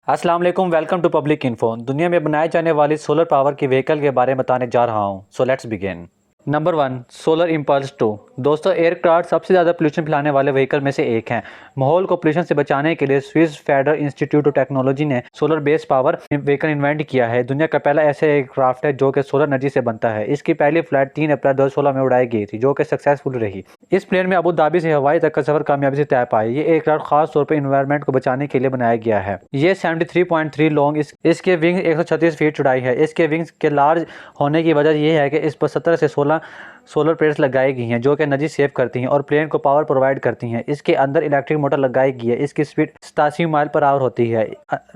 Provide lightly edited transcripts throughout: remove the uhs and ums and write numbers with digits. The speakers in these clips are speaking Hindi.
अस्सलाम वालेकुम, वेलकम टू पब्लिक इन्फो। दुनिया में बनाए जाने वाली सोलर पावर की व्हीकल के बारे में बताने जा रहा हूँ। So let's begin. Number 1, solar impulse 2। दोस्तों, एयरक्राफ्ट सबसे ज़्यादा पोल्यूशन फैलाने वाले व्हीकल में से एक हैं। माहौल को पोल्यूशन से बचाने के लिए Swiss federal institute of technology ने solar based power vehicle invent किया है। दुनिया का पहला ऐसा एयरक्राफ्ट है जो कि सोलर एनर्जी से बनता है। इसकी पहली फ्लाइट 3 अप्रैल 2016 में उड़ाई गई थी, जो कि सक्सेसफुल रही। इस प्लेन में अबू धाबी से हवाई तक का सफर कामयाबी से तय पाया। ये एयरक्राफ्ट खास तौर पर इन्वायरमेंट को बचाने के लिए बनाया गया है। ये 73.3 लॉन्ग, इसके विंग 136 फीट चौड़ाई है। इसके विंग्स के लार्ज होने की वजह यह है कि इस पर 17 से 16 सोलर प्लेट्स लगाई गई हैं जो कि एनर्जी सेव करती हैं और प्लेन को पावर प्रोवाइड करती हैं। इसके अंदर इलेक्ट्रिक मोटर लगाई गई है। इसकी स्पीड 87 माइल पर आवर होती है।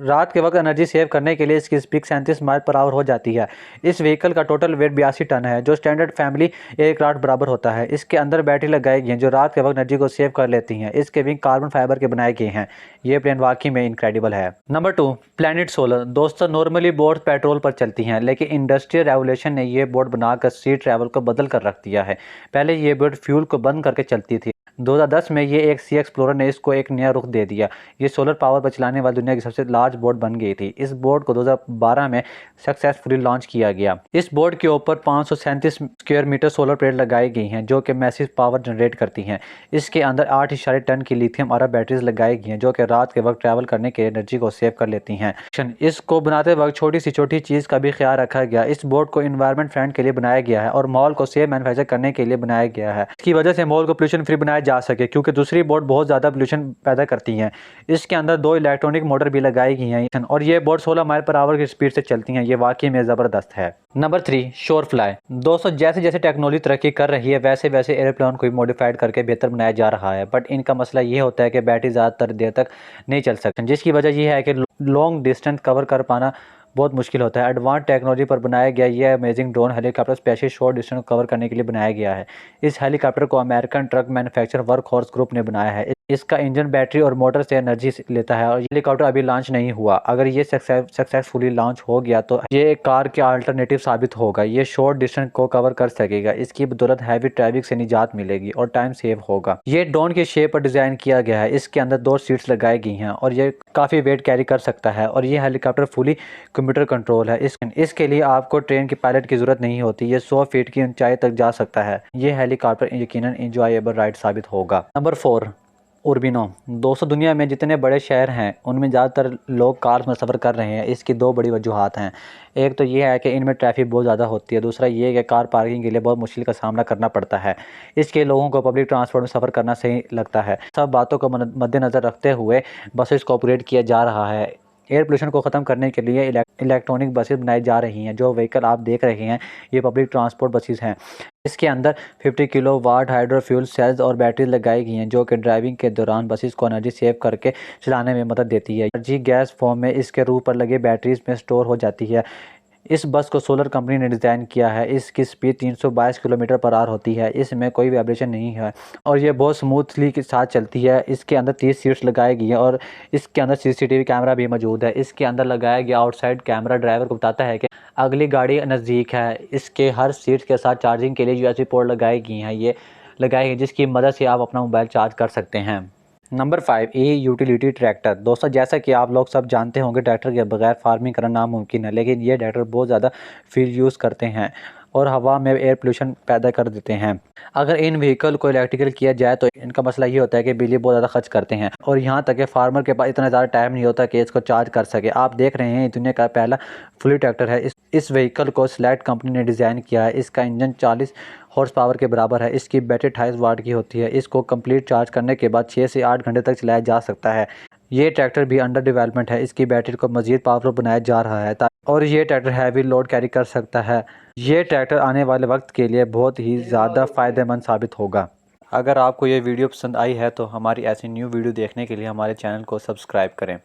रात के वक्त एनर्जी सेव करने के लिए इसकी स्पीड 37 माइल पर आवर हो जाती है। इस व्हीकल का टोटल वेट 82 टन है, जो स्टैंडर्ड फैमिली एयरक्राफ्ट बराबर होता है। इसके अंदर बैटरी लगाई गई है जो रात के वक्त एनर्जी को सेव कर लेती हैं। इसके विंग कार्बन फाइबर के बनाए गए हैं। ये प्लेन वाकई में इनक्रेडिबल है। Number 2, planet solar. दोस्तों, नॉर्मली बोट पेट्रोल पर चलती हैं, लेकिन इंडस्ट्रियल रेवोल्यूशन ने ये बोट बनाकर सी ट्रैवल को बदल कर रख दिया है। पहले ये बोट फ्यूल को बंद करके चलती थी। 2010 में ये एक सी एक्सप्लोरर ने इसको एक नया रुख दे दिया। ये सोलर पावर पर चलाने वाली दुनिया की सबसे लार्ज बोट बन गई थी। इस बोट को 2012 में सक्सेसफुली लॉन्च किया गया। इस बोट के ऊपर 537 स्क्वायर मीटर सोलर प्लेट लगाई गई हैं जो कि मैसिव पावर जनरेट करती हैं। इसके अंदर 8 टन की लिथियम आयन बैटरीज लगाई गई हैं जो कि रात के वक्त ट्रैवल करने के एनर्जी को सेव कर लेती हैं। इसको बनाते वक्त छोटी सी छोटी चीज़ का भी ख्याल रखा गया। इस बोट को इन्वायरमेंट फ्रेंड के लिए बनाया गया है और माहौल को सेफ मैन्युफैक्चर करने के लिए बनाया गया है। इसकी वजह से माहौल को पोल्यूशन फ्री बनाया जा सके, क्योंकि दूसरी बोट बहुत ज़्यादा पोल्यूशन पैदा करती हैं। इसके अंदर 2 इलेक्ट्रॉनिक मोटर भी लगाई गई हैं और ये बोट 16 माइल पर आवर की स्पीड से चलती हैं। ये वाकई में ज़बरदस्त है। नंबर 3, शोर फ्लाई। दोस्तों, जैसे जैसे टेक्नोलॉजी तरक्की कर रही है वैसे वैसे एयरप्लेन को भी मॉडिफाइड करके बेहतर बनाया जा रहा है, बट इनका मसला ये होता है कि बैटरी ज़्यादातर देर तक नहीं चल सकती, जिसकी वजह यह है कि लॉन्ग डिस्टेंस कवर कर पाना बहुत मुश्किल होता है। एडवांस टेक्नोलॉजी पर बनाया गया यह amazing drone helicopter special short distance cover करने के लिए बनाया गया है। इस हेलीकॉप्टर को American truck manufacturer workhorse group ने बनाया है। इसका इंजन, बैटरी और मोटर से एनर्जी लेता है और ये हेलीकॉप्टर अभी लॉन्च नहीं हुआ। अगर ये सक्सेसफुली लॉन्च हो गया तो ये एक कार के अल्टरनेटिव साबित होगा। ये शॉर्ट डिस्टेंस को कवर कर सकेगा। इसकी बदौलत हैवी ट्रैफिक से निजात मिलेगी और टाइम सेव होगा। ये ड्रोन की शेप पर डिज़ाइन किया गया है। इसके अंदर 2 सीट्स लगाई गई हैं और ये काफ़ी वेट कैरी कर सकता है और ये हेलीकॉप्टर फुली कंप्यूटर कंट्रोल है। इसके लिए आपको ट्रेन की पायलट की ज़रूरत नहीं होती। ये 100 फीट की ऊंचाई तक जा सकता है। ये हेलीकॉप्टर यकीनन इंजॉयबल राइड साबित होगा। नंबर 4, उर्बिनो। दोस्तों, दुनिया में जितने बड़े शहर हैं उनमें ज़्यादातर लोग कार में सफ़र कर रहे हैं। इसकी 2 बड़ी वजूहात हैं। एक तो ये है कि इनमें ट्रैफिक बहुत ज़्यादा होती है। दूसरा ये है कि कार पार्किंग के लिए बहुत मुश्किल का सामना करना पड़ता है। इसके लोगों को पब्लिक ट्रांसपोर्ट में सफ़र करना सही लगता है। सब बातों को मद्देनज़र रखते हुए बसेस को ऑपरेट किया जा रहा है। एयर पोल्यूशन को ख़त्म करने के लिए इलेक्ट्रॉनिक बसेस बनाई जा रही हैं। जो व्हीकल आप देख रहे हैं ये पब्लिक ट्रांसपोर्ट बसेस हैं। इसके अंदर 50 किलोवाट हाइड्रो फ्यूल सेल्स और बैटरी लगाई गई हैं जो कि ड्राइविंग के दौरान बसेस को एनर्जी सेव करके चलाने में मदद देती है। एनर्जी गैस फॉर्म में इसके रूफ पर लगे बैटरीज में स्टोर हो जाती है। इस बस को सोलर कंपनी ने डिज़ाइन किया है। इसकी स्पीड 322 किलोमीटर पर आवर होती है। इसमें कोई वाइब्रेशन नहीं है और ये बहुत स्मूथली के साथ चलती है। इसके अंदर 30 सीट्स लगाई गई हैं और इसके अंदर सीसीटीवी कैमरा भी मौजूद है। इसके अंदर लगाया गया आउटसाइड कैमरा ड्राइवर को बताता है कि अगली गाड़ी नज़दीक है। इसके हर सीट के साथ चार्जिंग के लिए यूएसबी पोर्ट लगाई गई हैं। ये लगाई गई जिसकी मदद से आप अपना मोबाइल चार्ज कर सकते हैं। नंबर 5, ई यूटिलिटी ट्रैक्टर। दोस्तों, जैसा कि आप लोग सब जानते होंगे ट्रैक्टर के बगैर फार्मिंग करना नामुमकिन है, लेकिन ये ट्रैक्टर बहुत ज़्यादा फ्यूल यूज़ करते हैं और हवा में एयर पोल्यूशन पैदा कर देते हैं। अगर इन व्हीकल को इलेक्ट्रिकल किया जाए तो इनका मसला ये होता है कि बिजली बहुत ज़्यादा खर्च करते हैं और यहाँ तक कि फार्मर के पास इतना ज़्यादा टाइम नहीं होता कि इसको चार्ज कर सके। आप देख रहे हैं दुनिया का पहला फुली ट्रैक्टर है। इस व्हीकल को सेलेक्ट कंपनी ने डिज़ाइन किया है। इसका इंजन 40 हॉर्स पावर के बराबर है। इसकी बैटरी 28 वाट की होती है। इसको कंप्लीट चार्ज करने के बाद 6 से 8 घंटे तक चलाया जा सकता है। ये ट्रैक्टर भी अंडर डेवलपमेंट है। इसकी बैटरी को मज़ीद पावरफुल बनाया जा रहा है और ये ट्रैक्टर हैवी लोड कैरी कर सकता है। ये ट्रैक्टर आने वाले वक्त के लिए बहुत ही ज़्यादा फ़ायदेमंद साबित होगा। अगर आपको ये वीडियो पसंद आई है तो हमारी ऐसी न्यू वीडियो देखने के लिए हमारे चैनल को सब्सक्राइब करें।